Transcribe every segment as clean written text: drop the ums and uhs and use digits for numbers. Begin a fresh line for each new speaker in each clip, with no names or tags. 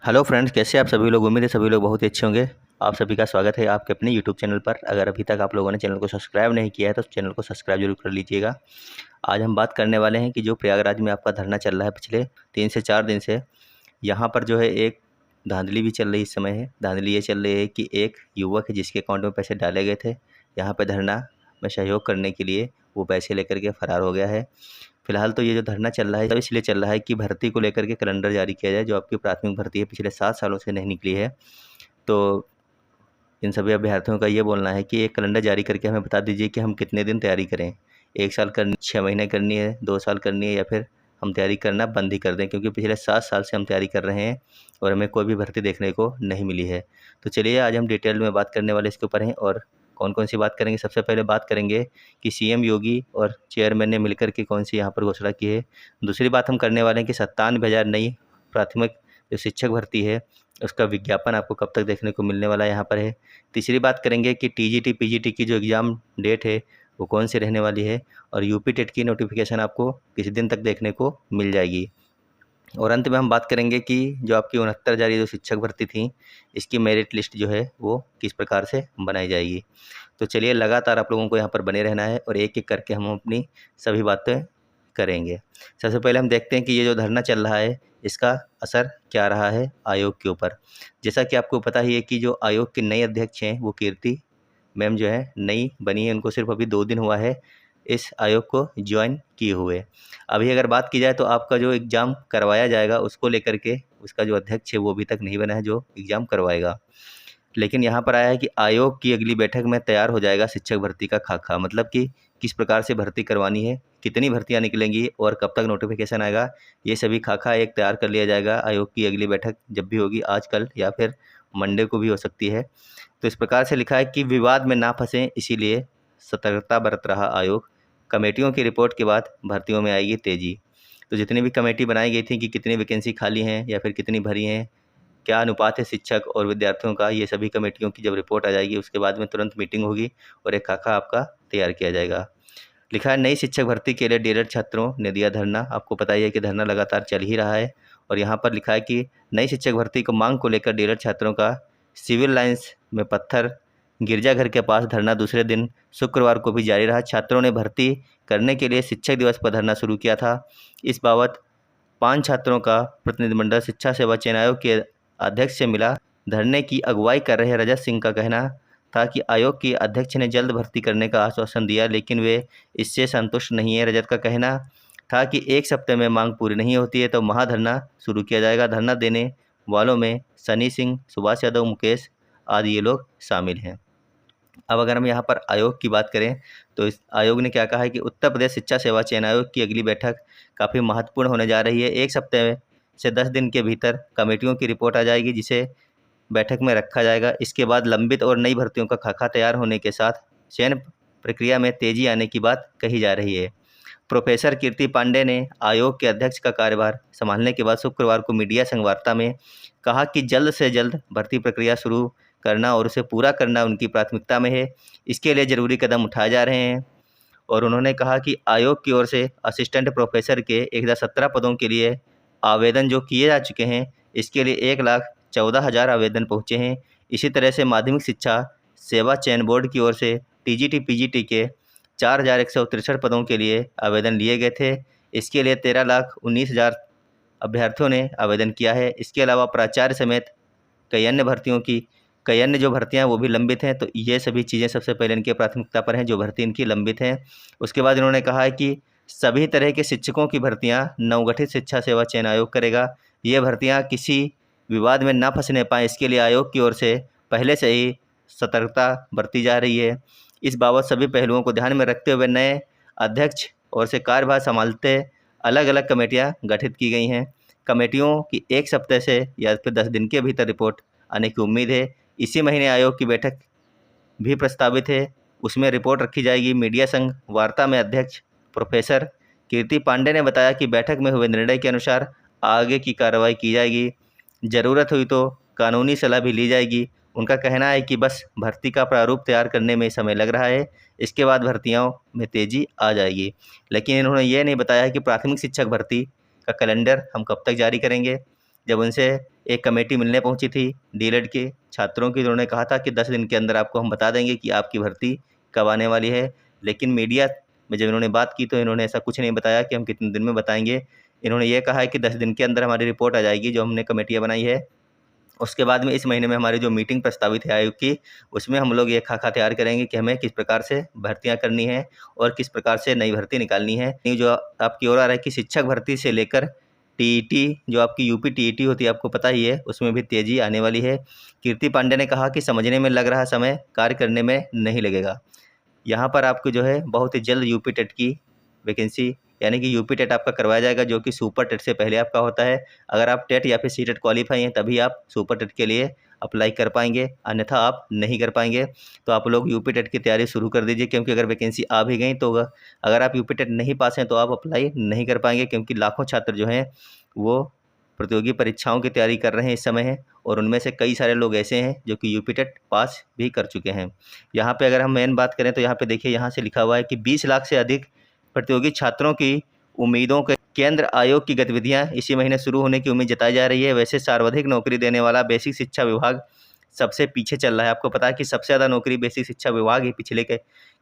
Hello friends, कैसे आप सभी लोग। उम्मीद है सभी लोग बहुत ही अच्छे होंगे। आप सभी का स्वागत है आपके अपने यूट्यूब चैनल पर। अगर अभी तक आप लोगों ने चैनल को सब्सक्राइब नहीं किया है तो चैनल को सब्सक्राइब जरूर कर लीजिएगा। आज हम बात करने वाले हैं कि जो प्रयागराज में आपका धरना चल रहा है पिछले 3 से 4 दिन से, यहाँ पर जो है एक धांधली भी चल रही इस समय है। धांधली ये चल रही है कि एक युवक है जिसके अकाउंट में पैसे डाले गए थे, यहाँ पर धरना में सहयोग करने के लिए वो पैसे लेकर के फ़रार हो गया है। फिलहाल तो ये जो धरना चल रहा है सब इसलिए चल रहा है कि भर्ती को लेकर के कैलेंडर जारी किया जाए। जो आपकी प्राथमिक भर्ती है पिछले 7 सालों से नहीं निकली है, तो इन सभी अभ्यर्थियों का ये बोलना है कि एक कैलेंडर जारी करके हमें बता दीजिए कि हम कितने दिन तैयारी करें। 1 साल करनी, 6 महीने करनी है, 2 साल करनी है, या फिर हम तैयारी करना बंद ही कर दें, क्योंकि पिछले 7 साल से हम तैयारी कर रहे हैं और हमें कोई भी भर्ती देखने को नहीं मिली है। तो चलिए आज हम डिटेल में बात करने वाले इसके ऊपर हैं। और कौन कौन सी बात करेंगे, सबसे पहले बात करेंगे कि सीएम योगी और चेयरमैन ने मिलकर के कौन सी यहाँ पर घोषणा की है। दूसरी बात हम करने वाले हैं कि 97,000 नई प्राथमिक जो शिक्षक भर्ती है उसका विज्ञापन आपको कब तक देखने को मिलने वाला है यहाँ पर है। तीसरी बात करेंगे कि टीजीटी पीजीटी की जो एग्ज़ाम डेट है वो कौन सी रहने वाली है, और यूपी टेट की नोटिफिकेशन आपको किस दिन तक देखने को मिल जाएगी। और अंत में हम बात करेंगे कि जो आपकी 69,000 जो शिक्षक भर्ती थी इसकी मेरिट लिस्ट जो है वो किस प्रकार से बनाई जाएगी। तो चलिए लगातार आप लोगों को यहाँ पर बने रहना है और एक एक करके हम अपनी सभी बातें करेंगे। सबसे पहले हम देखते हैं कि ये जो धरना चल रहा है इसका असर क्या रहा है आयोग के ऊपर। जैसा कि आपको पता ही है कि जो आयोग के नए अध्यक्ष हैं वो कीर्ति मैम जो है नई बनी है, उनको सिर्फ अभी 2 दिन हुआ है इस आयोग को ज्वाइन किए हुए। अभी अगर बात की जाए तो आपका जो एग्ज़ाम करवाया जाएगा उसको लेकर के उसका जो अध्यक्ष है वो अभी तक नहीं बना है जो एग्ज़ाम करवाएगा। लेकिन यहाँ पर आया है कि आयोग की अगली बैठक में तैयार हो जाएगा शिक्षक भर्ती का खाका, मतलब कि किस प्रकार से भर्ती करवानी है, कितनी भर्तियाँ निकलेंगी और कब तक नोटिफिकेशन आएगा, ये सभी खाका एक तैयार कर लिया जाएगा। आयोग की अगली बैठक जब भी होगी, आज कल या फिर मंडे को भी हो सकती है। तो इस प्रकार से लिखा है कि विवाद में ना फंसें इसीलिए सतर्कता बरत रहा आयोग। कमेटियों की रिपोर्ट के बाद भर्तियों में आएगी तेज़ी। तो जितनी भी कमेटी बनाई गई थी कि कितनी वैकेंसी खाली हैं या फिर कितनी भरी हैं, क्या अनुपात है शिक्षक और विद्यार्थियों का, ये सभी कमेटियों की जब रिपोर्ट आ जाएगी उसके बाद में तुरंत मीटिंग होगी और एक खाका आपका तैयार किया जाएगा। लिखा है नई शिक्षक भर्ती के लिए डीएलएड छात्रों ने दिया धरना। आपको पता ही है कि धरना लगातार चल ही रहा है। और यहाँ पर लिखा है कि नई शिक्षक भर्ती को मांग को लेकर डीएलएड छात्रों का सिविल लाइंस में पत्थर गिरजाघर के पास धरना दूसरे दिन शुक्रवार को भी जारी रहा। छात्रों ने भर्ती करने के लिए शिक्षक दिवस पर धरना शुरू किया था। इस बाबत 5 छात्रों का प्रतिनिधिमंडल शिक्षा सेवा चयन आयोग के अध्यक्ष से मिला। धरने की अगुवाई कर रहे रजत सिंह का कहना था कि आयोग के अध्यक्ष ने जल्द भर्ती करने का आश्वासन दिया, लेकिन वे इससे संतुष्ट नहीं है। रजत का कहना था कि 1 सप्ताह में मांग पूरी नहीं होती है तो महाधरना शुरू किया जाएगा। धरना देने वालों में सनी सिंह, सुभाष यादव, मुकेश आदि ये लोग शामिल हैं। अब अगर हम यहाँ पर आयोग की बात करें तो इस आयोग ने क्या कहा है कि उत्तर प्रदेश शिक्षा सेवा चयन आयोग की अगली बैठक काफ़ी महत्वपूर्ण होने जा रही है। 1 सप्ताह से 10 दिन के भीतर कमेटियों की रिपोर्ट आ जाएगी जिसे बैठक में रखा जाएगा। इसके बाद लंबित और नई भर्तियों का खाका तैयार होने के साथ चयन प्रक्रिया में तेजी आने की बात कही जा रही है। प्रोफेसर कीर्ति पांडे ने आयोग के अध्यक्ष का कार्यभार संभालने के बाद शुक्रवार को मीडिया संग वार्ता में कहा कि जल्द से जल्द भर्ती प्रक्रिया शुरू करना और उसे पूरा करना उनकी प्राथमिकता में है। इसके लिए ज़रूरी कदम उठाए जा रहे हैं। और उन्होंने कहा कि आयोग की ओर से असिस्टेंट प्रोफेसर के 1,017 पदों के लिए आवेदन जो किए जा चुके हैं, इसके लिए 1,14,000 आवेदन पहुँचे हैं। इसी तरह से माध्यमिक शिक्षा सेवा चयन बोर्ड की ओर से टीजीटी पीजीटी के 4,163 पदों के लिए आवेदन लिए गए थे। इसके लिए 13,19,000 अभ्यर्थियों ने आवेदन किया है। इसके अलावा प्राचार्य समेत कई अन्य जो भर्तियां वो भी लंबित हैं। तो ये सभी चीज़ें सबसे पहले इनकी प्राथमिकता पर हैं, जो भर्ती इनकी लंबित हैं। उसके बाद इन्होंने कहा है कि सभी तरह के शिक्षकों की भर्तियां नवगठित शिक्षा सेवा चयन आयोग करेगा। ये भर्तियां किसी विवाद में ना फंसने पाएँ, इसके लिए आयोग की ओर से पहले से ही सतर्कता बरती जा रही है। इस बाबत सभी पहलुओं को ध्यान में रखते हुए नए अध्यक्ष और से कार्यभार संभालते अलग अलग कमेटियां गठित की गई हैं। कमेटियों की 1 सप्ताह से या फिर 10 दिन के भीतर रिपोर्ट आने की उम्मीद है। इसी महीने आयोग की बैठक भी प्रस्तावित है, उसमें रिपोर्ट रखी जाएगी। मीडिया संघ वार्ता में अध्यक्ष प्रोफेसर कीर्ति पांडे ने बताया कि बैठक में हुए निर्णय के अनुसार आगे की कार्रवाई की जाएगी। ज़रूरत हुई तो कानूनी सलाह भी ली जाएगी। उनका कहना है कि बस भर्ती का प्रारूप तैयार करने में समय लग रहा है, इसके बाद भर्तियों में तेज़ी आ जाएगी। लेकिन इन्होंने ये नहीं बताया कि प्राथमिक शिक्षक भर्ती का कैलेंडर हम कब तक जारी करेंगे। जब उनसे एक कमेटी मिलने पहुंची थी डीएलएड के छात्रों की, उन्होंने कहा था कि 10 दिन के अंदर आपको हम बता देंगे कि आपकी भर्ती कब आने वाली है। लेकिन मीडिया में जब इन्होंने बात की तो इन्होंने ऐसा कुछ नहीं बताया कि हम कितने दिन में बताएंगे। इन्होंने ये कहा है कि 10 दिन के अंदर हमारी रिपोर्ट आ जाएगी जो हमने कमेटियाँ बनाई है। उसके बाद में इस महीने में हमारी जो मीटिंग प्रस्तावित है आयोग की, उसमें हम लोग ये खाका तैयार करेंगे कि हमें किस प्रकार से भर्तियां करनी है और किस प्रकार से नई भर्ती निकालनी है। जो आपकी ओर आ रहा है कि शिक्षक भर्ती से लेकर टीईटी, जो आपकी यूपी टीईटी होती है, आपको पता ही है, उसमें भी तेजी आने वाली है। कीर्ति पांडे ने कहा कि समझने में लग रहा समय कार्य करने में नहीं लगेगा। यहाँ पर आपको जो है बहुत ही जल्द यूपी टेट की वैकेंसी, यानी कि यूपी टेट आपका करवाया जाएगा, जो कि सुपर टेट से पहले आपका होता है। अगर आप टेट या फिर सी टेट क्वालिफाई हैं तभी आप सुपर टेट के लिए अप्लाई कर पाएंगे, अन्यथा आप नहीं कर पाएंगे। तो आप लोग यूपी टेट की तैयारी शुरू कर दीजिए, क्योंकि अगर वैकेंसी आ भी गई तो अगर आप यूपी टेट नहीं पास हैं तो आप अप्लाई नहीं कर पाएंगे, क्योंकि लाखों छात्र जो हैं वो प्रतियोगी परीक्षाओं की तैयारी कर रहे हैं इस समय है, और उनमें से कई सारे लोग ऐसे हैं जो कि यूपी टेट पास भी कर चुके हैं। यहाँ पे अगर हम मेन बात करें तो यहाँ पे देखिए, यहाँ से लिखा हुआ है कि 20 लाख से अधिक प्रतियोगी छात्रों की उम्मीदों के केंद्र आयोग की गतिविधियां इसी महीने शुरू होने की उम्मीद जताई जा रही है। वैसे सर्वाधिक नौकरी देने वाला बेसिक शिक्षा विभाग सबसे पीछे चल रहा है। आपको पता है कि सबसे ज़्यादा नौकरी बेसिक शिक्षा विभाग ही पिछले के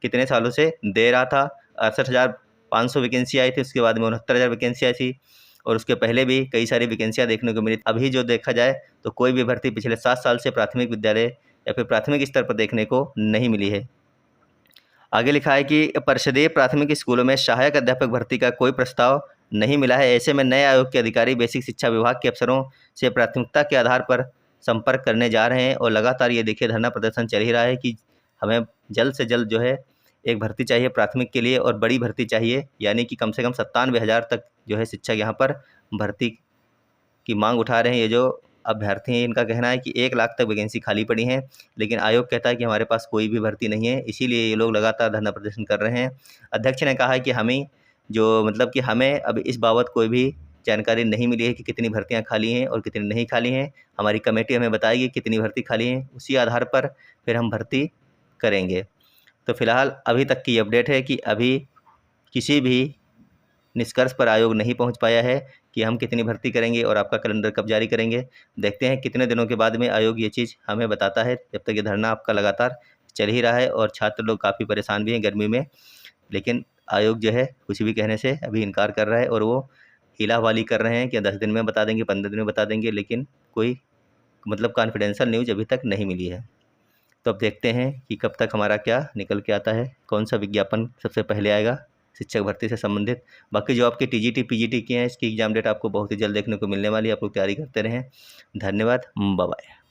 कितने सालों से दे रहा था। 68,500 वैकेंसी आई थी, उसके बाद में 69,000 वैकेंसी आई थी, और उसके पहले भी कई सारी वैकेंसियाँ देखने को मिली। अभी जो देखा जाए तो कोई भी भर्ती पिछले 7 साल से प्राथमिक विद्यालय या फिर प्राथमिक स्तर पर देखने को नहीं मिली है। आगे लिखा है कि परिषदीय प्राथमिक स्कूलों में सहायक अध्यापक भर्ती का कोई प्रस्ताव नहीं मिला है। ऐसे में नए आयोग के अधिकारी बेसिक शिक्षा विभाग के अफसरों से प्राथमिकता के आधार पर संपर्क करने जा रहे हैं, और लगातार ये देखिए धरना प्रदर्शन चल ही रहा है कि हमें जल्द से जल्द जो है एक भर्ती चाहिए प्राथमिक के लिए, और बड़ी भर्ती चाहिए, यानी कि कम से कम 97,000 तक जो है शिक्षक यहाँ पर भर्ती की मांग उठा रहे हैं। ये जो अभ्यर्थी हैं इनका कहना है कि 1 लाख तक वैकेंसी खाली पड़ी हैं, लेकिन आयोग कहता है कि हमारे पास कोई भी भर्ती नहीं है, इसीलिए ये लोग लगातार धरना प्रदर्शन कर रहे हैं। अध्यक्ष ने कहा है कि हमें कि हमें अब इस बाबत कोई भी जानकारी नहीं मिली है कि कितनी भर्तियां खाली हैं और कितनी नहीं खाली हैं। हमारी कमेटी हमें बताएगी कितनी भर्ती खाली हैं, उसी आधार पर फिर हम भर्ती करेंगे। तो फिलहाल अभी तक की अपडेट है कि अभी किसी भी निष्कर्ष पर आयोग नहीं पहुंच पाया है कि हम कितनी भर्ती करेंगे और आपका कैलेंडर कब जारी करेंगे। देखते हैं कितने दिनों के बाद में आयोग ये चीज़ हमें बताता है। जब तक ये धरना आपका लगातार चल ही रहा है और छात्र लोग काफ़ी परेशान भी हैं गर्मी में, लेकिन आयोग जो है कुछ भी कहने से अभी इनकार कर रहा है, और वो हीलावाली कर रहे हैं कि 10 दिन में बता देंगे, 15 दिन में बता देंगे, लेकिन कोई कॉन्फिडेंशियल न्यूज़ अभी तक नहीं मिली है। तो अब देखते हैं कि कब तक हमारा क्या निकल के आता है, कौन सा विज्ञापन सबसे पहले आएगा शिक्षक भर्ती से संबंधित। बाकी जो आपकी टीजीटी पीजीटी की हैं इसकी एग्जाम डेट आपको बहुत ही जल्द देखने को मिलने वाली है। आप लोग तैयारी करते रहें। धन्यवाद, बाय बाय।